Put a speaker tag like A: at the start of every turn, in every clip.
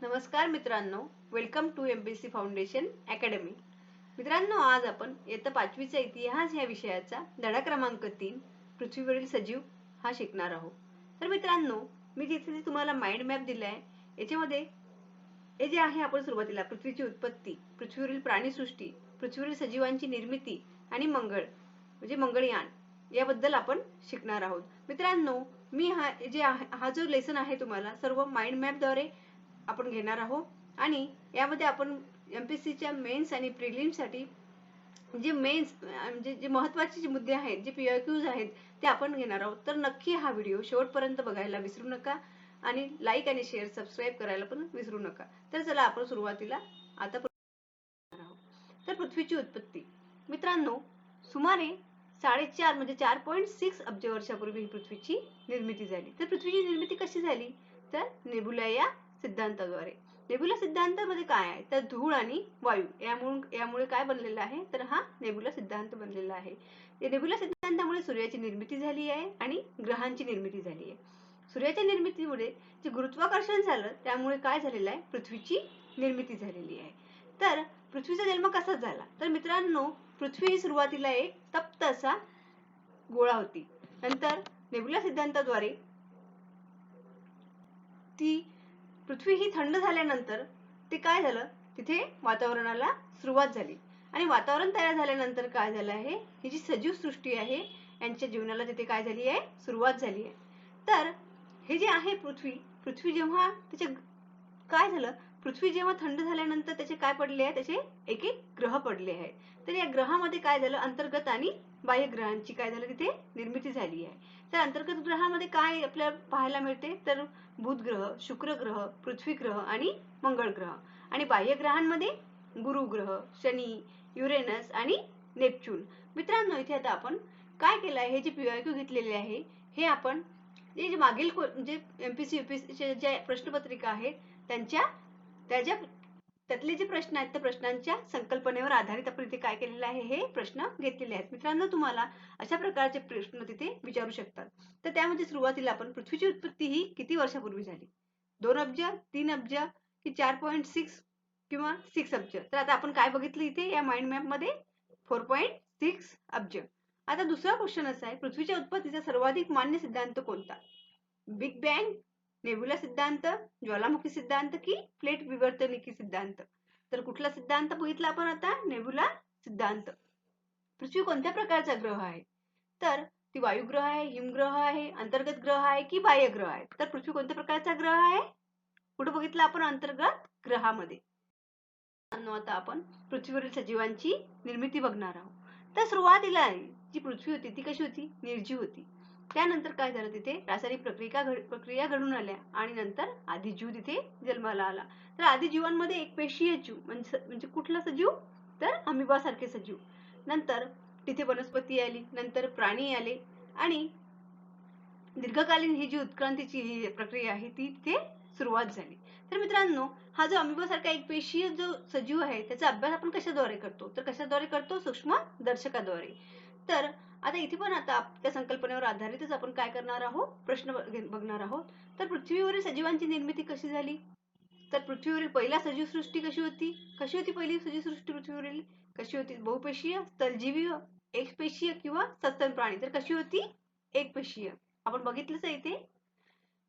A: नमस्कार मित्रांनो, welcome to MPSC foundation academy. मित्रांनो, आज आपण इयत्ता 5वीचा इतिहास या विषयाचा धडा क्रमांक 3 पृथ्वीवरील सजीव हा शिकणार आहोत. तर मित्रांनो, मी जिथे तुम्हाला माइंड मॅप दिलाय याच्यामध्ये हे जे आहे आपण सुरुवातीला पृथ्वीची उत्पत्ती, पृथ्वीवरील प्राणीसृष्टी, पृथ्वीवरील सजीवांची निर्मिती आणि मंगळ म्हणजे मंगळयान याबद्दल आपण शिकणार आहोत. मित्रांनो, मी हा जो लेसन आहे तुम्हाला सर्व माइंड मॅप द्वारे आपण घेणार आहोत आणि यामध्ये आपण MPSCच्या मेन्स आणि प्रिलिम्ससाठी जे मेन्स म्हणजे जे महत्त्वाचे जे मुद्दे आहेत, जे PIQs आहेत ते आपण घेणार आहोत. तर नक्की हा व्हिडिओ शेवटपर्यंत बघायला विसरू नका आणि लाईक आणि शेअर सबस्क्राईब करायला पण विसरू नका. तर चला आपण सुरुवातीला आता तर पृथ्वीची उत्पत्ती. मित्रांनो, सुमारे 4.5 म्हणजे 4.6 अब्ज वर्षापूर्वी ही पृथ्वीची निर्मिती झाली. तर पृथ्वीची निर्मिती कशी झाली? तर नेबुला या सिद्धांताद्वारे. नेबुला सिद्धांतामध्ये काय आहे? तर धूळ आणि वायू यामुळे काय बनलेला आहे? तर हा नेबुला सिद्धांत बनलेला आहे. या नेबुला सिद्धांतामुळे सूर्याची निर्मिती झाली आहे आणि ग्रहांची निर्मिती झाली आहे. सूर्याच्या निर्मितीमुळे जे गुरुत्वाकर्षण झालं त्यामुळे काय झालेलं आहे? पृथ्वीची निर्मिती झालेली आहे. तर पृथ्वीचा जन्म कसा झाला? तर मित्रांनो, पृथ्वी ही सुरुवातीला एक तप्त असा गोळा होती. नंतर नेबुला सिद्धांताद्वारे ती पृथ्वी ही थंड झाल्यानंतर ते काय झालं? तिथे वातावरणाला सुरुवात झाली आणि वातावरण तयार झाल्यानंतर काय झालं आहे? ही जी सजीव सृष्टी आहे यांच्या जीवनाला तिथे काय झाली आहे? सुरुवात झाली आहे. तर हे जे आहे पृथ्वी जेव्हा त्याचे काय झालं? पृथ्वी जेव्हा थंड झाल्यानंतर त्याचे काय पडले आहे? त्याचे एक एक ग्रह पडले आहेत. तर या ग्रहामध्ये काय झालं? अंतर्गत आणि बाह्य ग्रहांची काय झालं? तिथे निर्मिती झाली आहे. तर अंतर्गत ग्रहामध्ये काय आपल्याला पाहायला मिळते? तर बुध ग्रह, शुक्र ग्रह, पृथ्वी ग्रह आणि मंगळ ग्रह. आणि बाह्य ग्रहांमध्ये गुरु ग्रह, शनी, युरेनस आणि नेपच्यून. मित्रांनो, इथे आता आपण काय केलं आहे? हे जे PIQ घेतलेले आहे हे आपण जे मागील म्हणजे MPSC UPSC जे प्रश्नपत्रिका आहेत त्यातले जे प्रश्न आहेत त्या प्रश्नांच्या संकल्पनेवर आधारित आपण इथे काय केलेलं आहे? हे प्रश्न घेतलेले आहेत. मित्रांनो, तुम्हाला अशा प्रकारचे प्रश्न तिथे विचारू शकतात. तर त्यामध्ये सुरुवातीला आपण पृथ्वीची उत्पत्ती ही किती वर्षापूर्वी झाली? 2 अब्ज, 3 अब्ज की 4.6 किंवा 6 अब्ज? तर आता आपण काय बघितलं इथे या माइंड मॅप मध्ये? 4.6 अब्ज. आता दुसरा क्वेश्चन असा आहे, पृथ्वीच्या उत्पत्तीचा सर्वाधिक मान्य सिद्धांत कोणता? बिग बँग, नेबुला सिद्धांत, ज्वालामुखी सिद्धांत की प्लेट विवर्तनिकी सिद्धांत? तर कुठला सिद्धांत बघितला आपण आता? नेबुला सिद्धांत. पृथ्वी कोणत्या प्रकारचा ग्रह आहे? तर ती वायुग्रह आहे, हिमग्रह आहे, अंतर्गत ग्रह आहे की बाह्य ग्रह आहे? तर पृथ्वी कोणत्या प्रकारचा ग्रह आहे? कुठे बघितलं आपण? अंतर्गत ग्रहामध्ये. आता आपण पृथ्वीवरील सजीवांची निर्मिती बघणार आहोत. तर सुरुवातीला जी पृथ्वी होती ती कशी होती? निर्जीव होती. त्यानंतर काय झालं? तिथे रासायनिक प्रक्रिया घडून आल्या आणि नंतर आदिजीव तिथे जन्माला आला. तर आदिजीवांमध्ये एकपेशीय जीव म्हणजे कुठला सजीव? तर अमिबा सारखे सजीव. नंतर तिथे वनस्पती आली, नंतर प्राणी आले आणि दीर्घकालीन ही जी उत्क्रांतीची ही प्रक्रिया आहे ती तिथे सुरुवात झाली. तर मित्रांनो, हा जो अमिबा सारखा एकपेशीय जो सजीव आहे त्याचा अभ्यास आपण कशाद्वारे करतो? तर कशाद्वारे करतो? सूक्ष्मदर्शकाद्वारे. तर आता इथे पण आता त्या संकल्पनेवर आधारितच आपण काय करणार आहोत? प्रश्न बघणार आहोत. तर पृथ्वीवरील सजीवांची निर्मिती कशी झाली? तर पृथ्वीवरील पहिला सजीव सृष्टी कशी होती? कशी होती पहिली सजीव सृष्टी पृथ्वीवरील? कशी होती? बहुपेशीय, स्थलजीवी, एकपेशीय किंवा सस्तन प्राणी? तर कशी होती? एकपेशीय. आपण बघितलंच आहे इथे.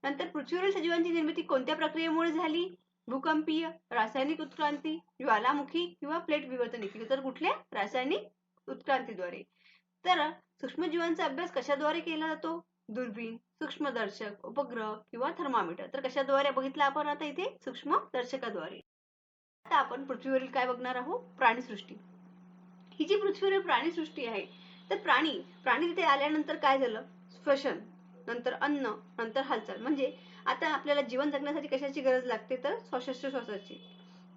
A: नंतर पृथ्वीवरील सजीवांची निर्मिती कोणत्या प्रक्रियेमुळे झाली? भूकंपीय, रासायनिक उत्क्रांती, ज्वालामुखी किंवा प्लेट विवर्तनिकी? तर कुठल्या? रासायनिक उत्क्रांतीद्वारे. तर सूक्ष्मजीवांचा अभ्यास कशाद्वारे केला जातो? दुर्बीण, सूक्ष्मदर्शक, उपग्रह किंवा थर्मामीटर? तर कशाद्वारे बघितलं आपण आता इथे? सूक्ष्मदर्शकाद्वारे. आता आपण पृथ्वीवरील काय बघणार आहोत? प्राणीसृष्टी. ही जी पृथ्वीवरील प्राणीसृष्टी आहे तर प्राणी तिथे आल्यानंतर काय झालं? श्वसन, नंतर अन्न, नंतर हालचाल. म्हणजे आता आपल्याला जीवन जगण्यासाठी कशाची गरज लागते? तर श्वासोच्छवासाची.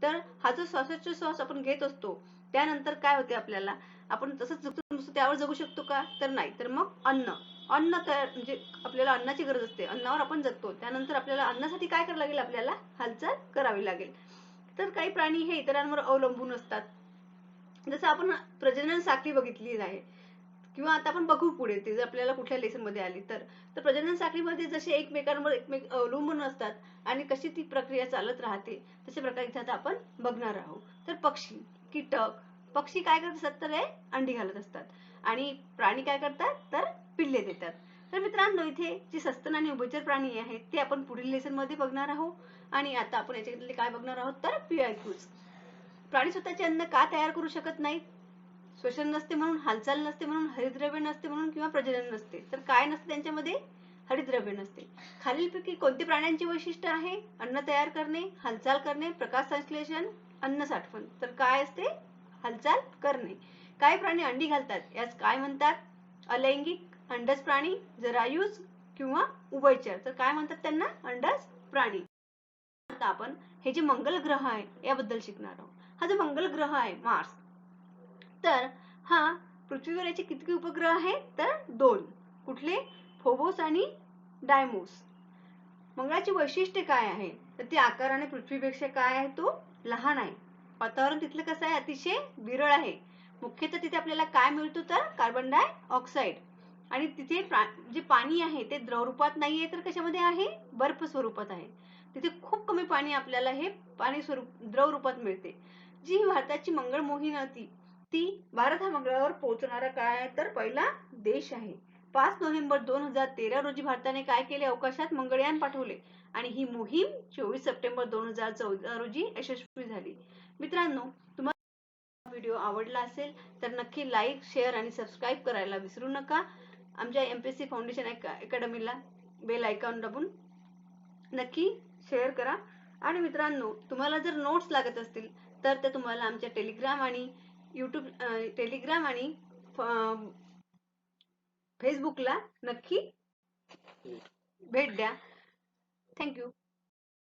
A: तर हा जो श्वासोच्छवास आपण घेत असतो त्यानंतर काय होते आपल्याला? आपण तसंच नुसतं त्यावर जगू शकतो का? तर नाही. तर मग अन्न तयार म्हणजे आपल्याला अन्नाची गरज असते. अन्नावर आपण जगतो. त्यानंतर आपल्याला अन्नासाठी काय करावं लागेल? आपल्याला हालचाल करावी लागेल. तर काही प्राणी हे इतरांवर अवलंबून असतात. जसं आपण प्रजनन साखळी बघितली आहे. किंवा आता आपण बघू पुढे ते जर आपल्याला कुठल्या लेसन मध्ये आली तर प्रजनन साखळीमध्ये जसे एकमेकांवर एकमेक अवलंबून असतात आणि कशी ती प्रक्रिया चालत राहते तशा प्रकारे इथे आता आपण बघणार आहोत. तर पक्षी, कीटक, पक्षी काय करत असतात तर हे अंडी घालत असतात आणि प्राणी काय करतात तर पिल्ले देतात. तर मित्रांनो इथे जे सस्तन आणि उभयचर प्राणी आहेत ते आपण पुढील लेसन मध्ये बघणार आहोत आणि आता आपण याच्यातले काय बघणार आहोत तर पीआयक्यूज. प्राणी स्वतःचे अन्न का तयार करू शकत नाहीत? श्वसन नसते म्हणून, हालचाल नसते म्हणून, हरितद्रव्य नसते म्हणून किंवा प्रजनन नसते. तर काय नसते त्यांच्यामध्ये? हरितद्रव्य नसते. खालीलपैकी कोणते प्राण्यांचे वैशिष्ट्य आहे? अन्न तयार करणे, हालचाल करणे, प्रकाश संश्लेषण, अन्न साठवण. तर काय असते? हालचाल करणे. काही प्राणी अंडी घालतात यास काय म्हणतात? अलैंगिक, अंडज प्राणी, जरायुज किंवा उभयचर. तर काय म्हणतात त्यांना? अंडज प्राणी. आता आपण हे जे मंगल ग्रह आहे याबद्दल शिकणार आहोत. हा जो मंगल ग्रह आहे मार्स, तर हा पृथ्वीवर याचे किती उपग्रह आहेत तर 2. कुठले? फोबोस आणि डायमोस. मंगळाची वैशिष्ट्ये काय आहे तर ती आकाराने पृथ्वीपेक्षा काय आहे तो लहान आहे. वातावरण तिथलं कसं आहे? अतिशय विरळ आहे. मुख्यतः तिथे आपल्याला काय मिळतो तर कार्बन डायऑक्साईड. आणि तिथे जे पाणी आहे ते द्रव रूपात नाहीये तर कशामध्ये आहे? बर्फ स्वरूपात आहे. तिथे खूप कमी पाणी आपल्याला हे पाणी स्वरूप द्रव रूपात मिळते. जी भारताची मंगळ मोहीम होती ती भारत हा मंगळावर पोहोचणारा काय आहे तर पहिला देश आहे. 5 नोव्हेंबर 2013 रोजी भारताने काय केले? अवकाशात मंगळयान पाठवले आणि ही मोहीम 24 सप्टेंबर 2014 रोजी यशस्वी झाली. मित्रांनो, तुम्हाला व्हिडिओ आवडला असेल तर नक्की लाईक, शेअर आणि सबस्क्राईब करायला विसरू नका. आमच्या एमपीएससी फाउंडेशन अकॅडमीला बेल आयकॉन दाबून नक्की शेअर करा. आणि मित्रांनो, तुम्हाला जर नोट्स लागत असतील तर ते तुम्हाला आमच्या टेलिग्राम आणि टेलिग्राम आणि फेसबुकला नक्की भेट द्या. थँक्यू.